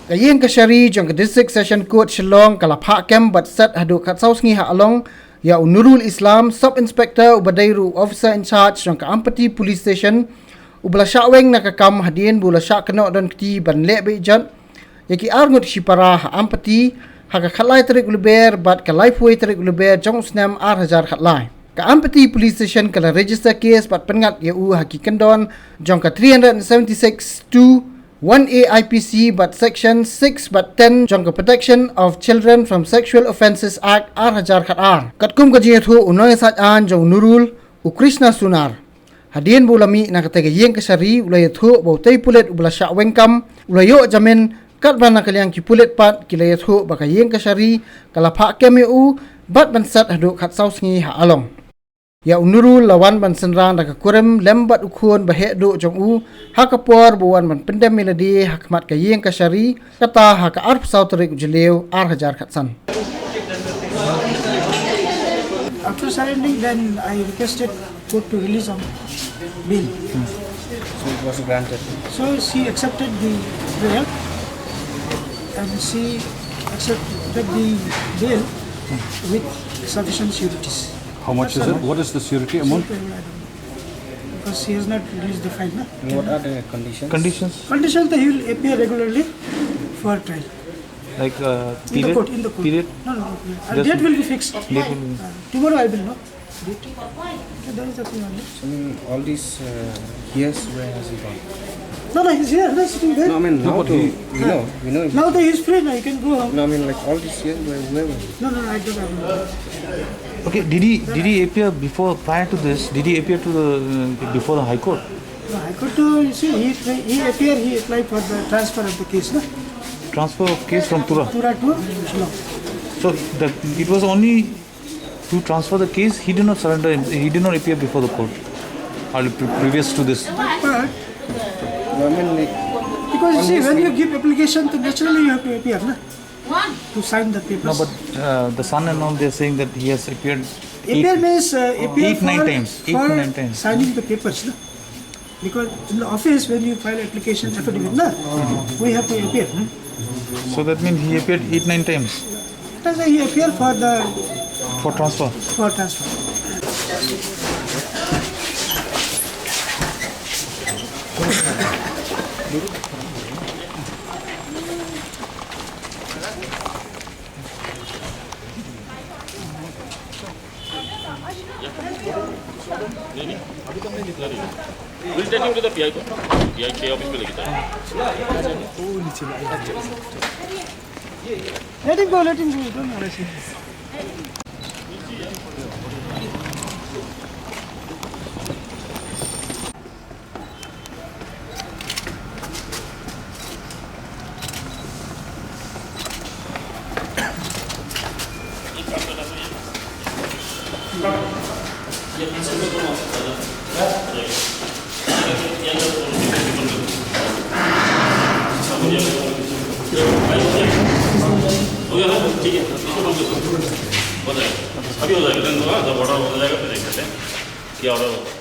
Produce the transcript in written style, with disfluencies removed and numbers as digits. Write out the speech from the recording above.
Kayeng Kashari jong District Session Court Shillong kalapha kem bat set hadu khatsau sngi ha along ya Nurul Islam Sub Inspector ubadairu officer in charge jong Ampati Police Station ubla syaweng nakakam hadien bula syak kena don kti ban le be jat yaki arngut shipara ha Ampati ha ka khalai tarik luber bat ka life way tarik luber jong snam ar hajar khatlai ka Ampati Police Station kala register case bat pengat ya u hakikandon jong ka 376 2 1A IPC but section 6 but 10 jong Protection of Children from Sexual Offences Act R1000 khatar katkum gaji thu unoi sat an jong Nurul u Krishna Sunar hadien bulami na katega yeng kasari ulai thu bautai pulet ubla sya wengkam ulayo jamin kat bana kaliang ki pulet pat kilay thu baka yeng kasari kala pha kemu bat bansat hadu khat sau sngi ha along ya Nurul lawan ban senrang da kurem lembat ukun bahe do jong u hakapor buan ban pendem miladi hakmat kayeng kasari kata haka arp sautrik jelew R1000 khatsan. After surrendering, then I requested court to release on bail. So it was granted. So she accepted the bail and she accepted the bail with sufficient sureties. How much is it? What is the surety amount? Because he has not released the fine. What are the conditions? Conditions that he will appear regularly for trial. Like In the court. Period? No. Date will be fixed. Tomorrow I will know. Date. So that is the thing only. So all these years, where has he gone? No, he's here. He's sitting there. No, I mean now we know. Now that he's free, now he can go home. No, I mean like all these years, where was he? No, I don't have. Okay, did he appear prior to this? Did he appear to the before the High Court? The High Court, you see, he applied for the transfer of the case, no? Transfer of case from Tura. Tura to Shillong. So it was only to transfer the case. He did not surrender. He did not appear before the court. Or previous to this. But No, I mean like because you see, when you give application, to naturally you have to appear, no? To sign the papers. No, but the son and all, they are saying that he has appeared Appear means appear eight, nine times. for signing the papers, no? Because in the office, when you file application affidavit, no? We have to appear. No? So that means he appeared 8-9 times That's why he appeared for transfer. for transfer. We'll take him to the PI office पे लेके जाएंगे. Let him go, don't worry. ठीक है, इसको बंद करो. हो जाएगा. अभी हो जाएगा. दिन होगा, जब ऑर्डर हो जाएगा फिर देख लेते हैं क्या ऑर्डर होगा.